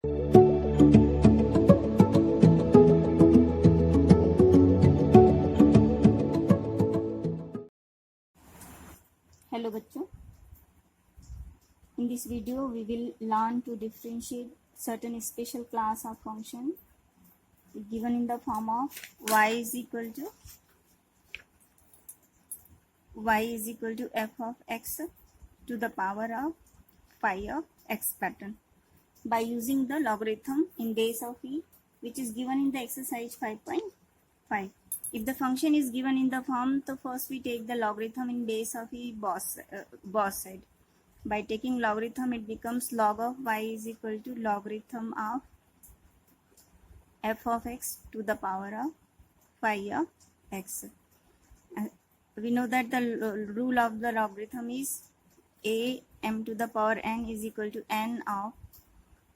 Hello बच्चों, in this video we will learn to differentiate certain special class of function given in the form of y is equal to f of x to the power of phi of x pattern by using the logarithm in base of e, which is given in the exercise 5.5. If the function is given in the form, so first we take the logarithm in base of e both side. By taking logarithm, it becomes log of y is equal to logarithm of f of x to the power of phi of x. We know that the rule of the logarithm is a m to the power n is equal to n of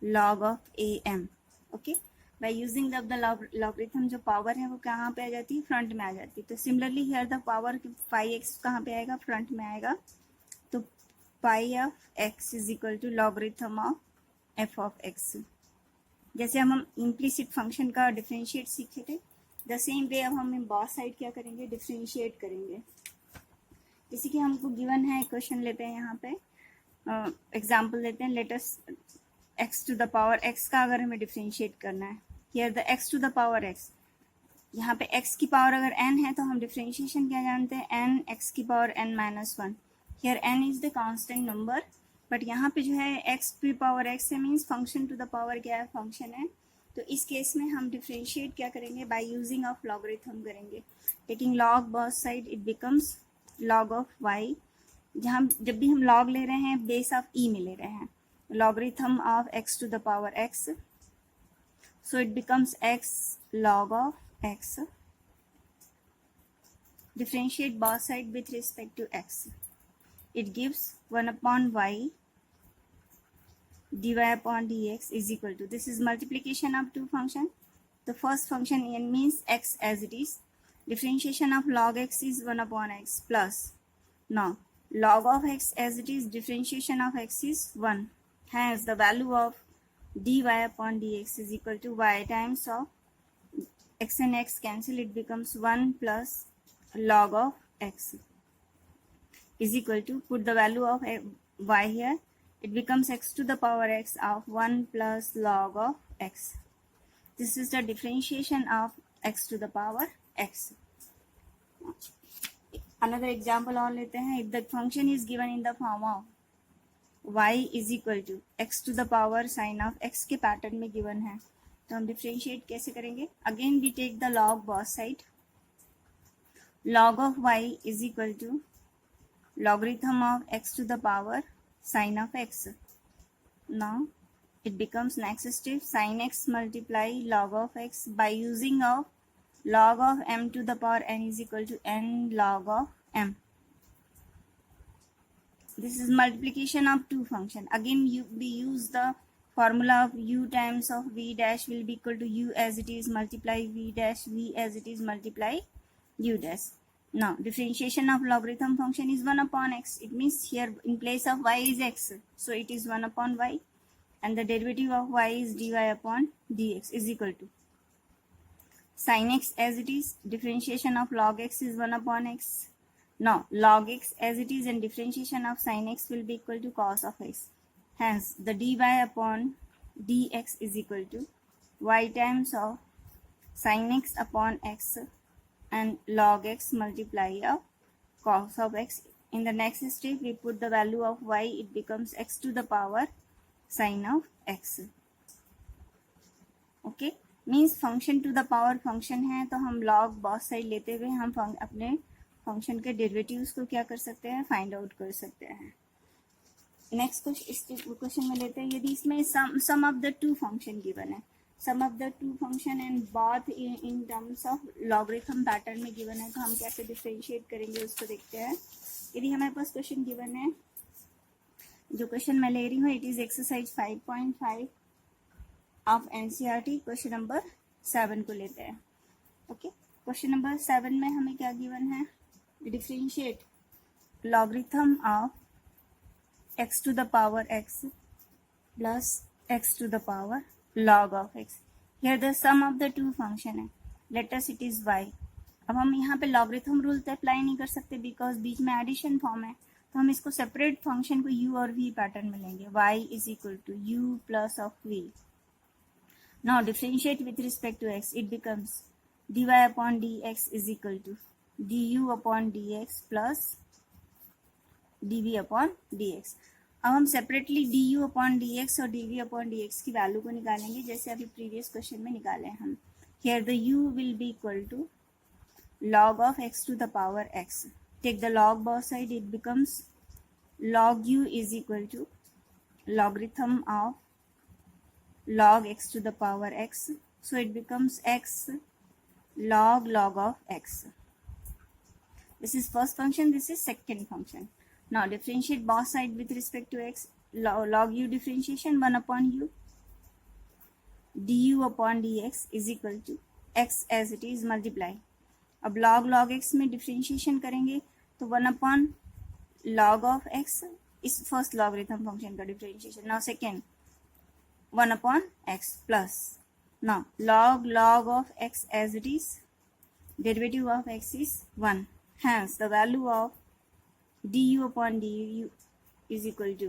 log of am. Okay, by using the logarithm, जो power है वो कहाँ पे आ जाती है, front में आ जाती है. तो similarly here the power phi x कहाँ पे आएगा, फ्रंट में आएगा. तो pi of x is equal to logarithm of f of x. जैसे हम इम्प्लिसिट फंक्शन का डिफरेंशिएट सीखे थे, द सेम वे अब हम बोथ साइड क्या करेंगे, डिफरेंशिएट करेंगे. जैसे कि हमको गिवन है, क्वेश्चन लेते हैं यहाँ पे, एग्जाम्पल लेते हैं. Let's x to the power x का अगर हमें डिफरेंशिएट करना है, here the x to the power x, यहाँ पे x की पावर अगर n है तो हम डिफरेंशिएशन क्या जानते हैं, n x की power n minus 1. Here n is the constant number, but यहाँ पे जो है x की पावर x है, means function to the power क्या है, फंक्शन है. तो इस केस में हम डिफरेंशिएट क्या करेंगे, बाय यूजिंग ऑफ लॉगरिथम करेंगे. Taking log both side it becomes log of y. जहाँ जब भी हम लॉग ले रहे हैं बेस ऑफ e में ले रहे हैं, logarithm of x to the power x, so it becomes x log of x. Differentiate both side with respect to x, it gives 1 upon y dy upon dx is equal to, this is multiplication of two function. The first function n means x as it is. Differentiation of log x is 1 upon x plus, now log of x as it is, differentiation of x is 1. Hence, the value of dy upon dx is equal to y times of x and x cancel, it becomes 1 plus log of x is equal to, put the value of y here, it becomes x to the power x of 1 plus log of x. This is the differentiation of x to the power x. Another example और लेते हैं. If the function is given in the form of y is equal to x to the power sine of x के pattern में given है, तो हम differentiate कैसे करेंगे. Again we take the log both side. Log of y is equal to logarithm of x to the power sine of x. Now it becomes next step sine x multiply log of x by using of log of m to the power n is equal to n log of m. This is multiplication of two function. Again we use the formula of u times of v dash will be equal to u as it is multiply v dash, v as it is multiply u dash. Now differentiation of logarithm function is 1 upon x. It means here in place of y is x, so it is 1 upon y, and the derivative of y is dy upon dx is equal to sin x as it is. Differentiation of log x is 1 upon x. Now log x as it is and differentiation of sin x will be equal to cos of x. Hence the dy upon dx is equal to y times of sin x upon x and log x multiply of cos of x. In the next step we put the value of y, it becomes x to the power sin of x. Okay, means function to the power function है, तो हम log both side लेते हुए हम अपने function के derivatives को क्या कर सकते हैं, फाइंड आउट कर सकते हैं. नेक्स्ट क्वेश्चन में लेते हैं. यदि इसमें sum of the two function given है, sum of the two function and both in terms of logarithm pattern में गिवन है, तो हम कैसे डिफरेंशिएट करेंगे उसको देखते हैं. यदि हमारे पास क्वेश्चन गिवन है, जो क्वेश्चन मैं ले रही हूँ, it is exercise 5.5 of NCERT. Question number 7 को लेते हैं. ओके, क्वेश्चन नंबर 7 में हमें क्या गिवन है, differentiate logarithm of x to the power x plus x to the power log of x. Here the sum of the two function है, let us it is y. अब हम यहाँ पे logarithm rule तो apply नहीं कर सकते because बीच में एडिशन फॉर्म है, तो हम इसको सेपरेट फंक्शन को u और v पैटर्न में लेंगे. y is equal to u plus of v. Now differentiate with respect to x, it becomes dy upon dx is equal to du upon dx plus dv upon dx. अब हम separately du upon dx और dv upon dx की value को निकालेंगे जैसे अभी previous question में निकाले हैं हम. Here the u will be equal to log of x to the power x. Take the log both side, it becomes log u is equal to logarithm of log x to the power x. So it becomes x log of x. This is first function, this is second function. Now differentiate both side with respect to x. Log u differentiation 1 upon u du upon dx is equal to x as it is multiply. अब log x में differentiation करेंगे तो 1 upon log of x इस first logarithm function का differentiation. Now second 1 upon x plus now log of x as it is derivative of x is 1. Hence the value of du upon du is equal to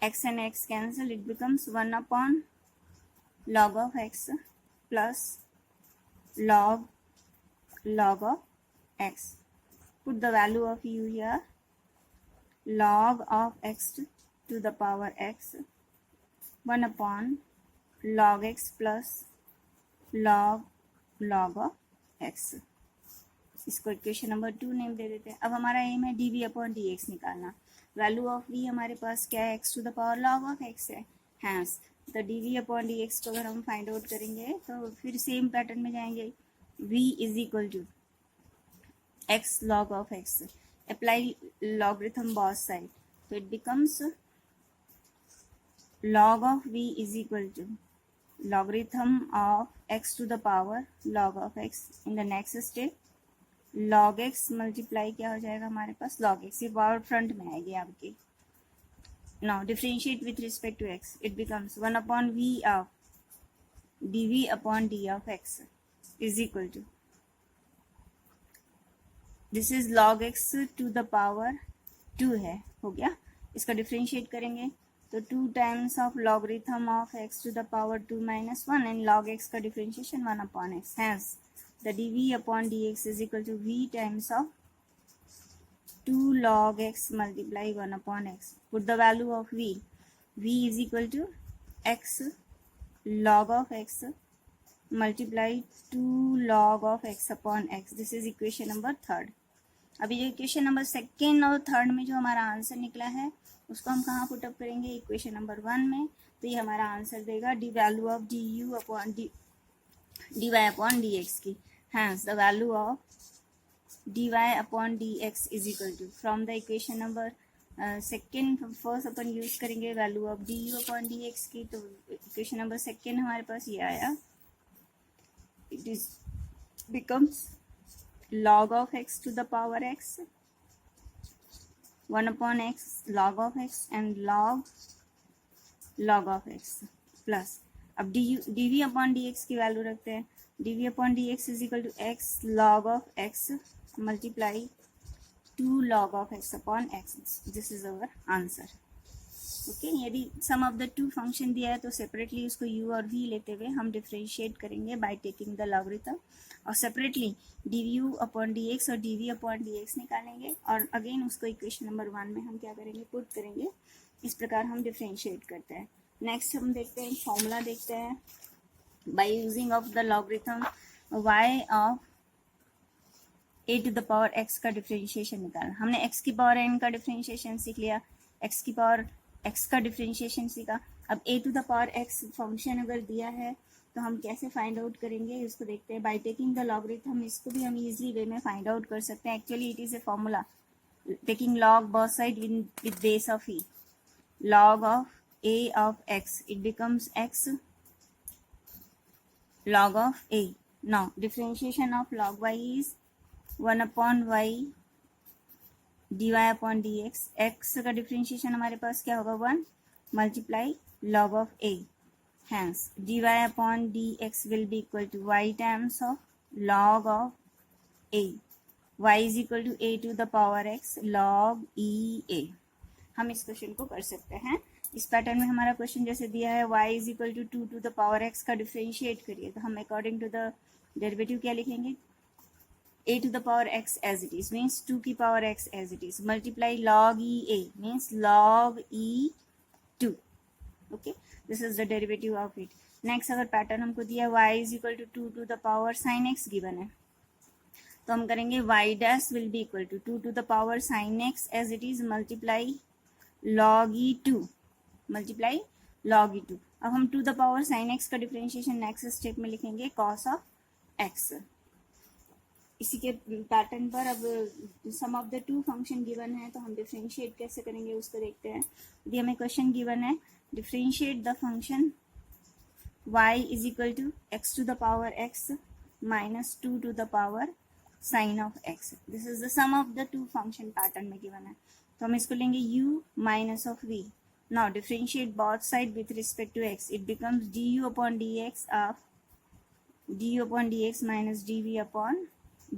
x and x cancel, it becomes 1 upon log of x plus log of x. Put the value of u here, log of x to the power x 1 upon log x plus log of x. इसको equation number 2 name दे देते हैं. अब हमारा aim है dv upon dx निकालना. Value of v हमारे पास क्या है, x to the power log of x है. Hence the dv upon dx को अगर हम फाइंड आउट करेंगे तो फिर सेम पैटर्न में जाएंगे. v is equal to x log of x. Apply logarithm both side, so it becomes log of v is equal to logarithm of x to the power log of x. In the next step log x multiply क्या हो जाएगा हमारे पास log x, ये power front में आएगी आपकी. Now differentiate with respect to x, it becomes 1 upon v of dv upon d of x is equal to, this is log x to the power 2 है, हो गया. इसका डिफ्रेंशिएट करेंगे तो 2 times of logarithm of x to the power 2 minus 1 and log x का differentiation 1 upon x. Hence the dv upon dx is equal to v times of 2 log x multiply 1 upon x. Put the value of v, v is equal to x log of x multiply 2 log of x upon x. This is equation number 3. अभी जो equation number 2 और 3 में जो हमारा answer निकला है उसको हम कहाँ पुटअप करेंगे, इक्वेशन नंबर 1 में. तो ये हमारा आंसर देगा the value of du upon dy upon dx की. Hence the value of dy upon dx is equal to, from the equation number second first अपन यूज करेंगे value of du upon dx की, तो equation number 2 हमारे पास ये आया. It is becomes log of x to the power x 1 upon x log of x and log of x plus. अब dv upon dx की value रखते हैं. dv upon dx is equal to x log of x multiply 2 log of x upon x. This is our answer. Okay, यदि sum of the 2 function दिया है तो separately उसको u और v लेते हुए हम डिफ्रेंशिएट करेंगे बाय टेकिंग द लॉगरिथम, और सेपरेटली du अपॉन dx और dv अपॉन dx निकालेंगे और अगेन उसको इक्वेशन नंबर 1 में हम क्या करेंगे, पुट करेंगे. इस प्रकार हम डिफ्रेंशिएट करते हैं. नेक्स्ट हम देखते हैं फॉर्मूला देखते हैं. By using of the logarithm y of a to the power x का डिफ्रेंशिएशन निकालना. हमने x की पावर n का डिफ्रेंशिएशन सीख लिया, x की पावर x का डिफ्रेंशिएशन सीखा. अब a to the power x function अगर दिया है तो हम कैसे फाइंड आउट करेंगे इसको देखते हैं. बाय टेकिंग द लॉगरिथम इसको भी हम इजीली वे में फाइंड आउट कर सकते हैं. Actually it is a formula taking log both side with base of e. log of a of x, it becomes x log of a. Now differentiation of log y is 1 upon y dy upon dx. x का differentiation हमारे पास क्या होगा, 1 multiply log of a. hence dy upon dx will be equal to y times of log of a. y is equal to a to the power x log e a. हम इस question को कर सकते हैं इस pattern में. हमारा question जैसे दिया है y is equal to 2 to the power x का डिफरेंशिएट करिए, तो हम अकॉर्डिंग टू द डेरिवेटिव क्या लिखेंगे, a to the power x as it is means 2 की power x as it is multiply log e a means log e 2. okay, this is the derivative of it. next अगर pattern हमको दिया y is equal to 2 to the power sin x given है, तो हम करेंगे y dash will be equal to 2 to the power sin x as it is multiply log e 2 multiply log e 2. अब हम 2 the power sin x का differentiation next step में लिखेंगे cos of x. इसी के पैटर्न पर अब sum of the two function given है, तो हम डिफरेंशिएट कैसे करेंगे उसको देखते हैं. यदि हमें क्वेश्चन गिवन है differentiate the function y is equal to x to the power x minus 2 to the power sine of x. This is the sum of the two function pattern में given है, तो हम इसको लेंगे u minus of v. Now differentiate both side with respect to x, it becomes du upon dx of du upon dx minus dv upon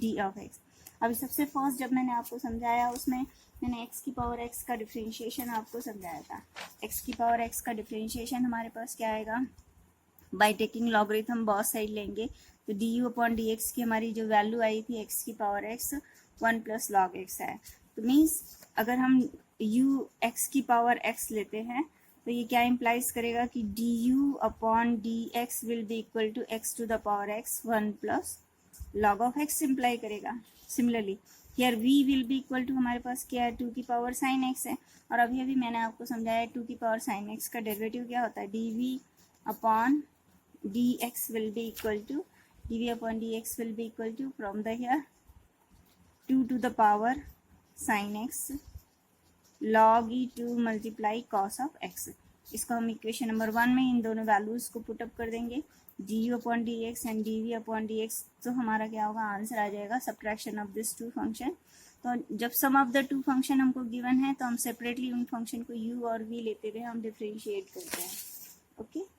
d of x. अभी सबसे first जब मैंने आपको समझाया उसमें मैंने x की पावर x का डिफरेंशिएशन आपको समझाया था. x की पावर x का डिफरेंशिएशन हमारे पास क्या आएगा, by taking logarithm both side लेंगे, तो du अपॉन dx की हमारी जो वैल्यू आई थी x की power x 1 plus log x है. तो मीन्स अगर हम u x की पावर x लेते हैं तो ये क्या इम्प्लाइज करेगा कि du upon dx will be equal to x to the power x 1 plus log of x imply करेगा. Similarly here v will be equal to हमारे पास क्या है 2 की पावर साइन x है, और अभी अभी मैंने आपको समझाया 2 की पावर साइन x का डेरिवेटिव क्या होता है, dv upon dx will be equal to dv upon dx will be equal to from the here 2 to the power sine x log e2 multiply cos of x. इसको हम equation number 1 में इन दोनों values को put up कर देंगे, du upon dx and dv upon dx. तो हमारा क्या होगा, आंसर आ जाएगा subtraction of this two function. तो जब sum of the two function हमको गिवन है तो हम सेपरेटली उन फंक्शन को u और v लेते हुए हम डिफरेंशिएट करते हैं. ओके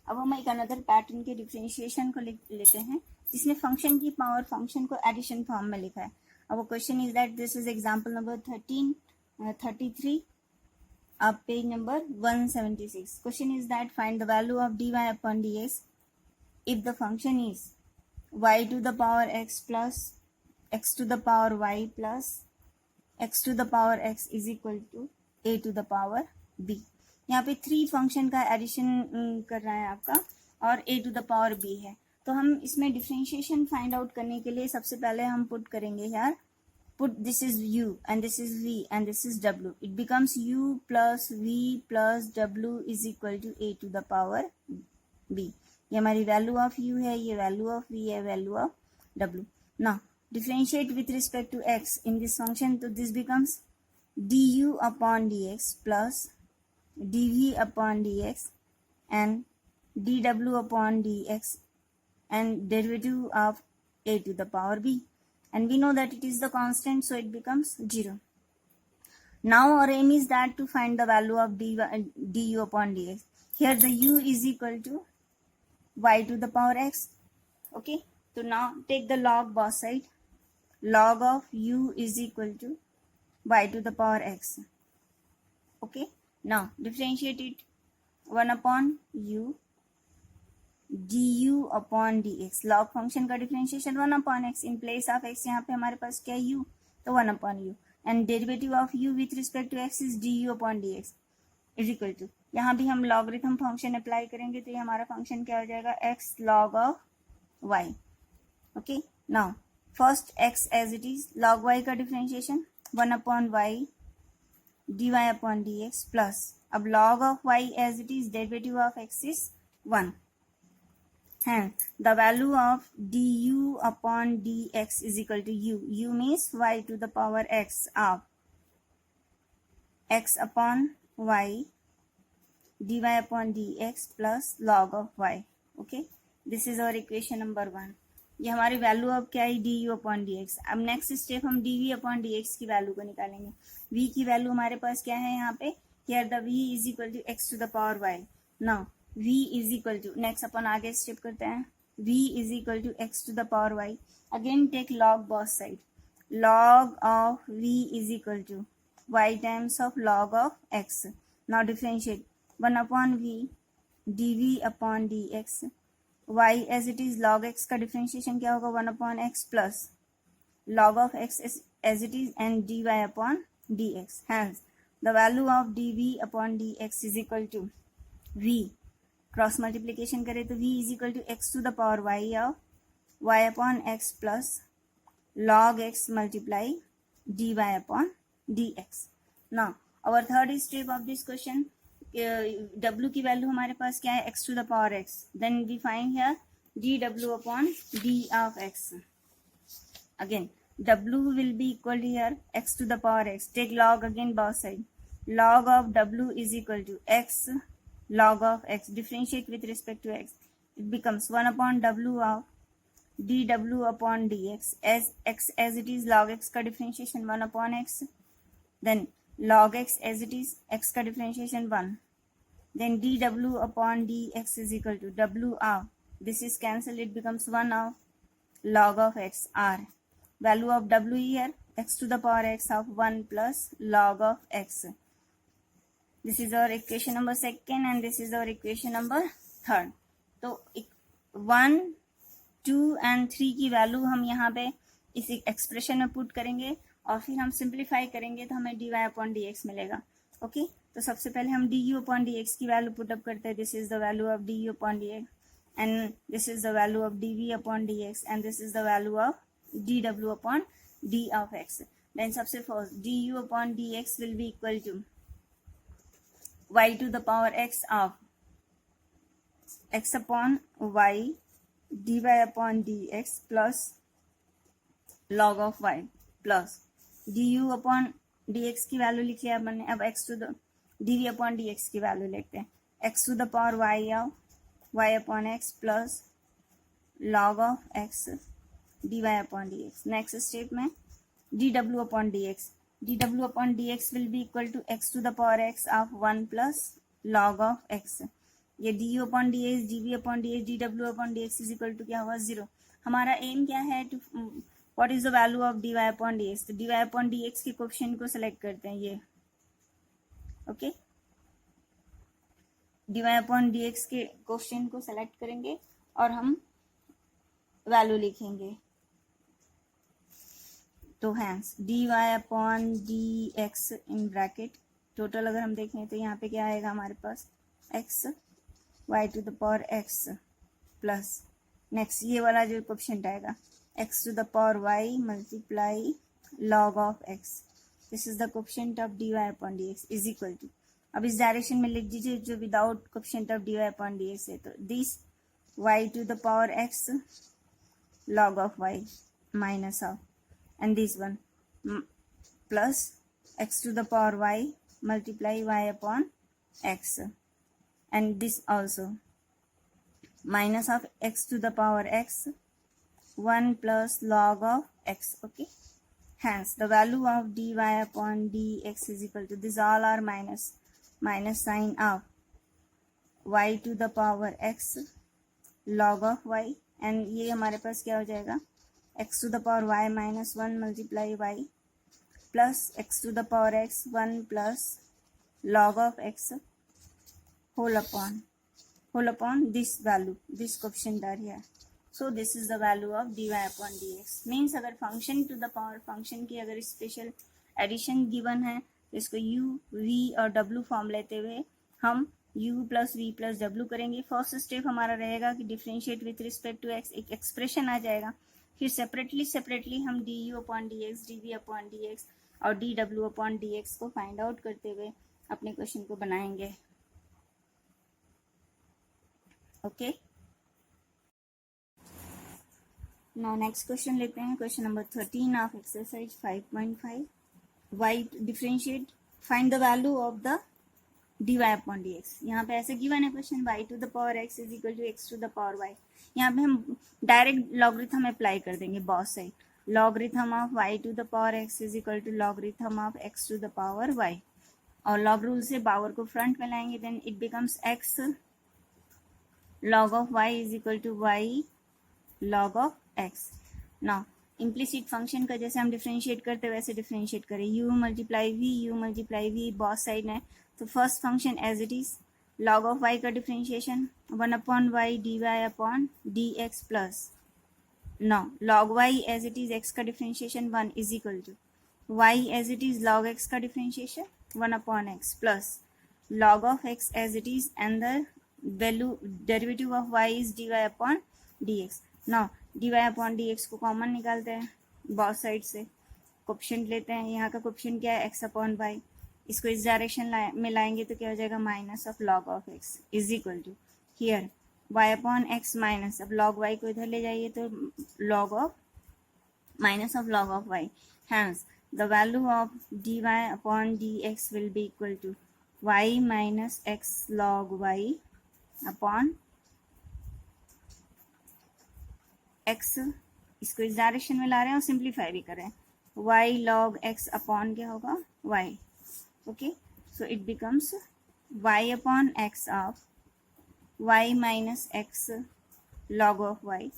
अब हम एक अनदर पैटर्न के डिफरेंशिएशन को लेते हैं जिसमें फंक्शन की पावर फंक्शन को एडिशन फॉर्म में लिखा है. अब question is that this is example number 33 अब page number 176. Question is that find the value of dy upon dx if the function is y to the power x plus x to the power y plus x to the power x is equal to a to the power b. यहाँ पे 3 function का addition कर रहा है आपका और a to the power b है. तो हम इसमें डिफरेंशिएशन फाइंड आउट करने के लिए सबसे पहले हम पुट करेंगे यार, put this is u and this is v and this is w. It becomes u plus v plus w is equal to a to the power b. ये हमारी वैल्यू ऑफ u है, ये value of v है, value of w. Now differentiate with respect to x in this function, तो this becomes du upon dx plus dv upon dx and dw upon dx and derivative of a to the power b, and we know that it is the constant, so it becomes 0. Now our aim is that to find the value of du upon dx. Here the u is equal to y to the power x. Okay, so now take the log both side. Log of u is equal to y to the power x. Okay, now differentiate it. 1 upon u du upon dx. log function का differentiation 1 upon x. In place of x यहाँ पे हमारे पास क्या है u, तो 1 upon u and derivative of u with respect to x is du upon dx is equal to, यहाँ भी हम लॉगरिथम फंक्शन अप्लाई करेंगे तो ये हमारा फंक्शन क्या हो जाएगा, x log of y. Okay, now first x as it is, log y का differentiation 1 upon y dy upon dx plus अब log of y as it is, derivative of x is 1 and the value of du upon dx is equal to u means y to the power x of x upon y dy upon dx plus log of y. Okay, this is our equation number 1. ये हमारी value अब क्या है, d u upon d x. अब next step हम d v upon d x की value को निकालेंगे. v की वैल्यू हमारे पास क्या है यहाँ पे, here the v is equal to x to the power y. Now v is equal to, next अपन आगे स्टेप करते हैं, v is equal to x to the power y. Again take log both side. log of v is equal to y times of log of x. Now differentiate 1 upon v dv upon dx. y as it is log x का differentiation क्या होगा, 1 upon x plus log of x as it is and dy upon dx. Hence the value of dv upon dx is equal to v. Cross multiplication करें तो v is equal to x to the power y of y upon x plus log x multiply dy upon dx. Now our third step of this question, w की value हमारे पास क्या है, x to the power x. Then we find here dw upon d of x. Again w will be equal to here x to the power x. Take log again both side. Log of w is equal to x log of x. Differentiate with respect to x. It becomes 1 upon w of dw upon dx. As x as it is log x का differentiation 1 upon x. Then log x as it is x का differentiation 1. Then dw upon dx is equal to w of, this is cancelled, it becomes 1 of log of x r. Value of w here x to the power x of 1 plus log of x. This is our equation number 2 and this is our equation number 3. तो 1, 2 and 3 की value हम यहाँ पे इस expression में put करेंगे और फिर हम सिंप्लीफाई करेंगे तो हमें d y upon d x मिलेगा. ओके, तो सबसे पहले हम d u upon d x की वैल्यू पुटअप करते हैं. This is the value of d u upon d x and this is the value of d v upon d x and this is the value of d डब्ल्यू upon d of x. Then सबसे first d u upon d x will be equal to Y to the power x of x upon y d y upon d x plus log of y plus d u upon d x की value लिखी है मैंने. अब x to the d v upon d x की value लिखते हैं. X to the power y of y upon x plus log of x d y upon d x. Next step में d डब्ल्यू upon d x. D डब्ल्यू upon d x will be equal to x to the power x of 1 plus log of x. ये d u upon d x, d v upon d x, d डब्ल्यू upon d x is equal to क्या हुआ, 0. हमारा aim क्या है, to what is the value of d y upon d x. तो d y upon d x के coefficient को select करते हैं ये. Okay, D y upon d x के कोएफिशिएंट को सेलेक्ट करेंगे और हम वैल्यू लिखेंगे. तो hence d y upon d x in bracket total अगर हम देखें तो यहाँ पे क्या आएगा हमारे पास, x y to the power x plus next ये वाला जो कोएफिशिएंट आएगा x to the power y multiply log of x. This is the coefficient of dy upon dx is equal to, अब इस डायरेक्शन में लिख दीजिए जो without coefficient of dy upon dx है. तो this y to the power x log of y minus of and this one plus x to the power y multiply y upon x and this also minus of x to the power x 1 plus log of x. Okay, hence the value of dy upon dx is equal to, this all are minus sign of y to the power x log of y and ये हमारे पास क्या हो जाएगा, x to the power y minus 1 multiply y plus x to the power x 1 plus log of x whole upon this value, this coefficient are here. So this is the value of dy upon dx. Means अगर function to the power function की अगर special edition given है तो इसको u, v और w form लेते हुए हम u plus v plus w करेंगे. फर्स्ट स्टेप हमारा रहेगा कि differentiate with respect to x, एक एक्सप्रेशन आ जाएगा. फिर सेपरेटली हम d u upon d x, d v upon d x और डी डब्ल्यू अपॉन डी एक्स को फाइंड आउट करते हुए अपने क्वेश्चन को बनाएंगे. ओके, नाउ नेक्स्ट क्वेश्चन लेते हैं. Question number 13 of exercise 5.5. Y differentiate, find the value of the dy upon dx। यहाँ पे ऐसे गिवन है question, y to the power x is equal to x to the power y। यहाँ पे हम direct logarithm apply कर देंगे both side. Logarithm of y to the power x is equal to logarithm of x to the power y, और log rule से power को front में लाएंगे, then it becomes x log of y is equal to y log of x। Now implicit function का जैसे हम differentiate करते हैं वैसे डिफ्रेंशिएट करें, u multiply v both side में। तो first function as it is log of y का differentiation 1 upon y dy upon dx plus now log y as it is x का differentiation 1 is equal to y as it is log x का differentiation 1 upon x plus log of x as it is and the value derivative of y is dy upon dx। Now dy upon dx को common निकालते हैं both side से, coefficient लेते हैं। यहाँ का coefficient क्या है x अपॉन y, इसको इस डायरेक्शन में लाएंगे तो क्या हो जाएगा minus of log of x is equal to here y upon x minus, अब log y को इधर ले जाइए तो log of minus of log of y, hence the value of dy upon dx will be equal to y minus x log y upon x, इसको इस direction में ला रहे हैं और सिंप्लीफाई भी कर रहे हैं, y log x अपॉन क्या होगा y। Okay, so it becomes y upon x of y minus x log of y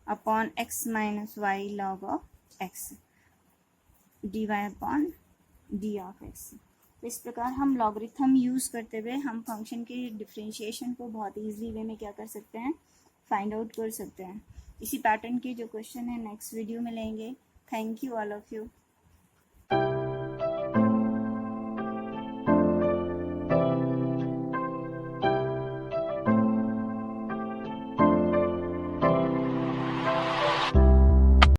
upon x minus y log of x dy upon d of x। तो इस प्रकार हम logarithm use करते हुए हम function के डिफरेंशिएशन को बहुत ईजिली वे में क्या कर सकते हैं, फाइंड आउट कर सकते हैं। इसी पैटर्न के जो क्वेश्चन है नेक्स्ट वीडियो में लेंगे। Thank you all of you.